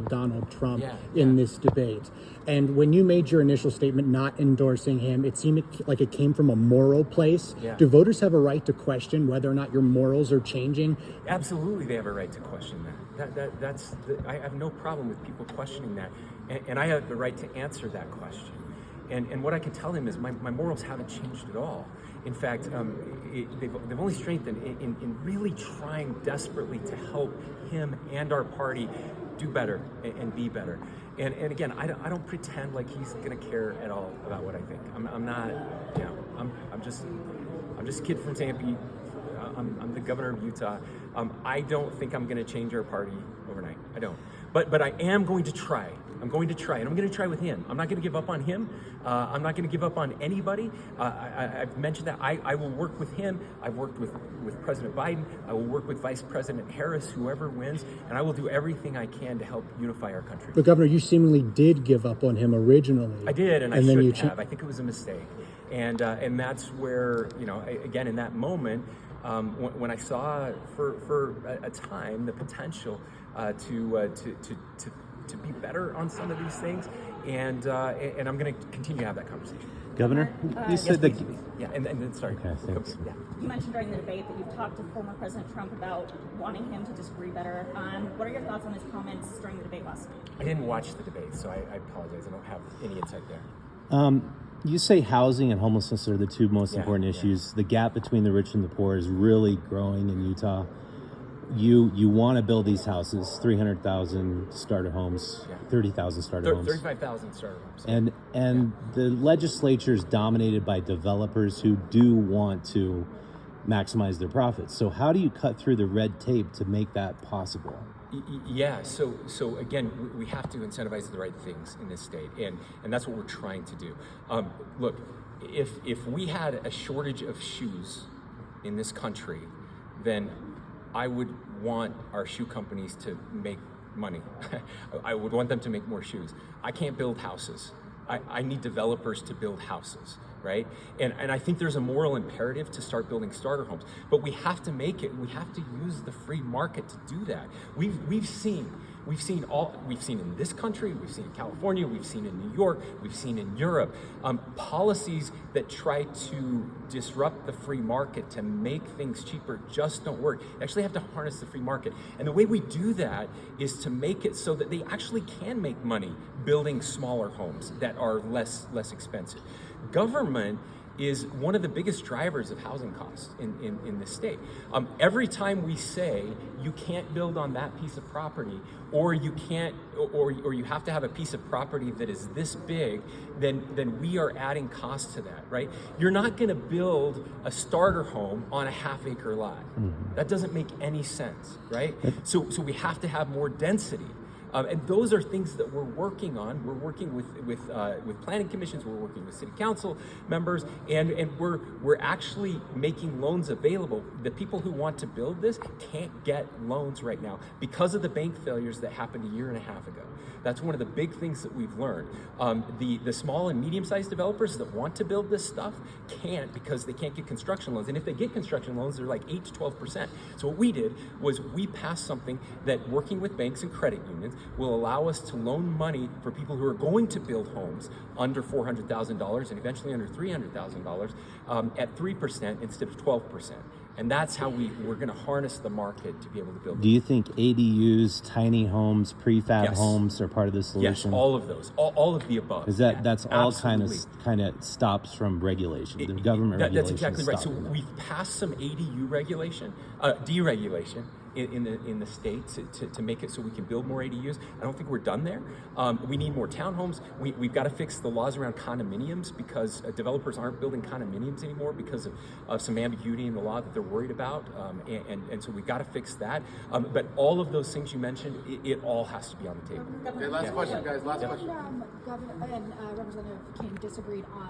of Donald Trump Yeah, in yeah. this debate. And when you made your initial statement not endorsing him, it seemed like it came from a moral place. Yeah. Do voters have a right to question whether or not your morals are changing? Absolutely, they have a right to question that. I have no problem with people questioning that, and I have the right to answer that question. And what I can tell him is my morals haven't changed at all. In fact, they've only strengthened in really trying desperately to help him and our party do better and be better. And again, I don't pretend like he's going to care at all about what I think. I'm not, you know, I'm just a kid from St. Pete. I'm the governor of Utah. I don't think I'm going to change our party overnight. I don't. But I am going to try. I'm going to try, and I'm going to try with him. I'm not going to give up on him. I'm not going to give up on anybody. I've mentioned that I will work with him. I've worked with President Biden. I will work with Vice President Harris, whoever wins, and I will do everything I can to help unify our country. But Governor, you seemingly did give up on him originally. I did, and I then shouldn't have. I think it was a mistake, and that's where, you know, again in that moment. When I saw for a time the potential to be better on some of these things, and I'm going to continue to have that conversation. Governor, you said yes, please. Yeah, and then sorry. Okay, thanks. Yeah. You mentioned during the debate that you've talked to former President Trump about wanting him to disagree better. What are your thoughts on his comments during the debate last week? I didn't watch the debate, so I apologize. I don't have any insight there. You say housing and homelessness are the two most important issues. The gap between the rich and the poor is really growing in Utah. You want to build these houses, 300,000 starter homes, 30,000 starter homes. 35,000 starter homes. And the legislature is dominated by developers who do want to maximize their profits. So how do you cut through the red tape to make that possible? Yeah, so again, we have to incentivize the right things in this state, and that's what we're trying to do. Look, if we had a shortage of shoes in this country, then I would want our shoe companies to make money. I would want them to make more shoes. I can't build houses. I need developers to build houses, right? And I think there's a moral imperative to start building starter homes, but we have to make it. We have to use the free market to do that. We've seen in this country, we've seen in California, we've seen in New York, we've seen in Europe, policies that try to disrupt the free market to make things cheaper just don't work. You actually have to harness the free market. And the way we do that is to make it so that they actually can make money building smaller homes that are less expensive. Government is one of the biggest drivers of housing costs in this state. Every time we say you can't build on that piece of property, or you can't, or you have to have a piece of property that is this big, then we are adding costs to that, right? You're not going to build a starter home on a half-acre lot. That doesn't make any sense, right? So we have to have more density. And those are things that we're working on. We're working with planning commissions. We're working with city council members, and we're actually making loans available. The people who want to build this can't get loans right now because of the bank failures that happened a year and a half ago. That's one of the big things that we've learned. The small and medium-sized developers that want to build this stuff can't because they can't get construction loans. And if they get construction loans, they're like 8 to 12%. So what we did was we passed something that, working with banks and credit unions, will allow us to loan money for people who are going to build homes under $400,000 and eventually under $300,000 at 3% instead of 12%. And that's how we're going to harness the market to be able to build. Do you think ADUs, tiny homes, prefab homes are part of the solution? Yes, all of those, all of the above. Because that's all kind of stops from regulation. The government regulation. That's exactly right. So that. we've passed some ADU regulation, deregulation in the state to make it so we can build more ADUs. I don't think we're done there. We need more townhomes. We've got to fix the laws around condominiums because developers aren't building condominiums anymore because of some ambiguity in the law that they're worried about. And so we've got to fix that. But all of those things you mentioned, it all has to be on the table. Okay, last question, guys. Last question. Governor and Representative King disagreed on